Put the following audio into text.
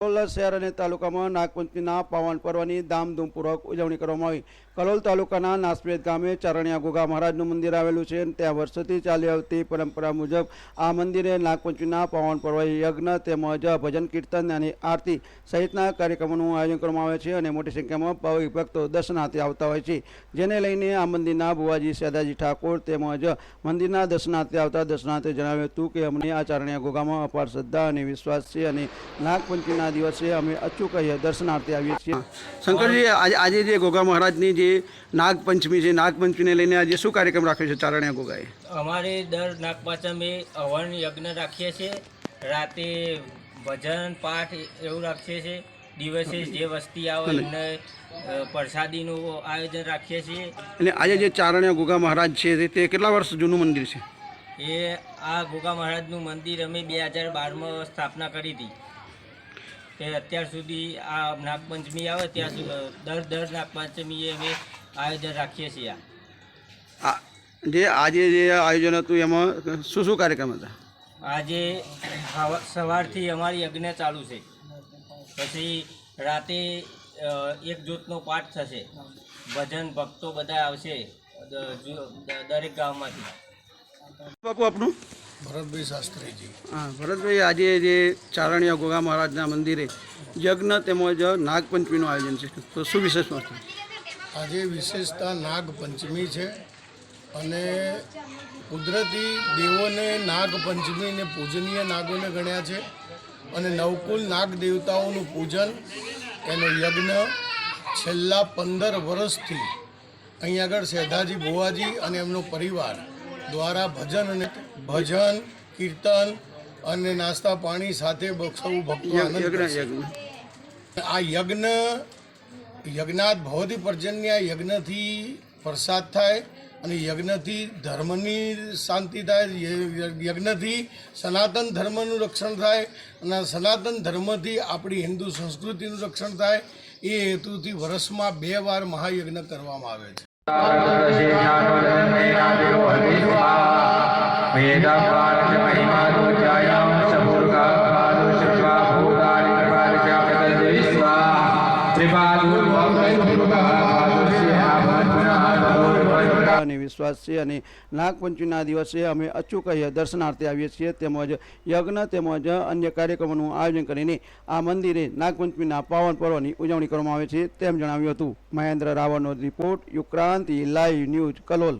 કલોલ શહેર અને તાલુકામાં નાગપંચમીના પાવન પર્વની ધામધૂમપૂર્વક ઉજવણી કરવામાં આવી। કલોલ તાલુકાના નાસપેટ ગામે ચારણિયા ગોગા મહારાજનું મંદિર આવેલું છે। ત્યાં વર્ષોથી ચાલી આવતી પરંપરા મુજબ આ મંદિરે નાગપંચમીના પાવન પર્વ યજ્ઞ તેમજ ભજન કીર્તન અને આરતી સહિતના કાર્યક્રમોનું આયોજન કરવામાં આવે છે અને મોટી સંખ્યામાં ભાવિક ભક્તો દર્શનાર્થે આવતા હોય છે, જેને લઈને આ મંદિરના બુવાજી સેદાજી ઠાકોર તેમજ મંદિરના દર્શનાર્થે આવતા દર્શનાર્થે જણાવ્યું હતું કે અમને આ ચારણિયા ગોગામાં અપાર શ્રદ્ધા અને વિશ્વાસ છે અને નાગપંચમીના દિવસે અમે અચૂક દર્શનાર્થે આવીએ છીએ। શંકરજી, આજે જે ગોગા મહારાજની જે નાગપંચમી છે, નાગપંચમીને લઈને આજે શું કાર્યક્રમ રાખ્યો છે ચારણિયા ગોગાએ? અમારે દર નાગપાંચમે હવન યજ્ઞ રાખીએ છીએ, રાતે ભજન પાઠ એવું રાખીએ છીએ, દિવસે જે વસ્તી આવે એમને પ્રસાદીનું આયોજન રાખીએ છીએ। અને આજે જે ચારણિયા ગોગા મહારાજ છે તે કેટલા વર્ષ જૂનું મંદિર છે? એ આ ગોગા મહારાજનું મંદિર અમે 2012માં સ્થાપના કરી હતી, તે અત્યાર સુધી આ નાગપંચમી આવે ત્યાં સુધી દર નાગપંચમીએ અમે આયોજન રાખીએ છીએ। જે આજે જે આયોજન હતું એમાં શું શું કાર્યક્રમ હતા? આજે સવારથી અમારી યજ્ઞ ચાલુ છે, પછી રાતે એક જ્યોતનો પાઠ થશે, ભજન ભક્તો બધા આવશે દરેક ગામમાંથી। બાપુ, આપનું? ભરતભાઈ શાસ્ત્રીજી। હા ભરતભાઈ, આજે જે ચારણિયા ગોગા મહારાજના મંદિરે યજ્ઞ તેમજ નાગપંચમીનું આયોજન છે, તો શું વિશેષ મહત્વ? આજે વિશેષતા નાગપંચમી છે અને કુદરતી દેવોને નાગપંચમીને પૂજનીય નાગોને ગણ્યા છે અને નવકુલ નાગ દેવતાઓનું પૂજન એનો યજ્ઞ છેલ્લા 15 વર્ષથી અહીં આગળ સેધાજી ભુવાજી અને એમનો પરિવાર દ્વારા ભજન કીર્તન અને નાસ્તા પાણી સાથે સૌ ભક્તો આ યજ્ઞાત ભવતી પર્જન્ય યજ્ઞથી પ્રસાદ થાય અને યજ્ઞથી ધર્મની શાંતિ થાય, યજ્ઞથી સનાતન ધર્મનું રક્ષણ થાય અને સનાતન ધર્મથી આપણી હિન્દુ સંસ્કૃતિનું રક્ષણ થાય। એ હેતુથી વર્ષમાં 2 વાર મહાયજ્ઞ કરવામાં આવે છે। અને વિશ્વાસ છે અને નાગપંચમીના દિવસે અમે અચૂક દર્શનાર્થે આવીએ છીએ, તેમજ યજ્ઞ તેમજ અન્ય કાર્યક્રમોનું આયોજન કરીને આ મંદિરે નાગપંચમીના પાવન પર્વની ઉજવણી કરવામાં આવે છે તેમ જણાવ્યું હતું। મહેન્દ્ર રાવળનો report, Yukranti live news, Kalol.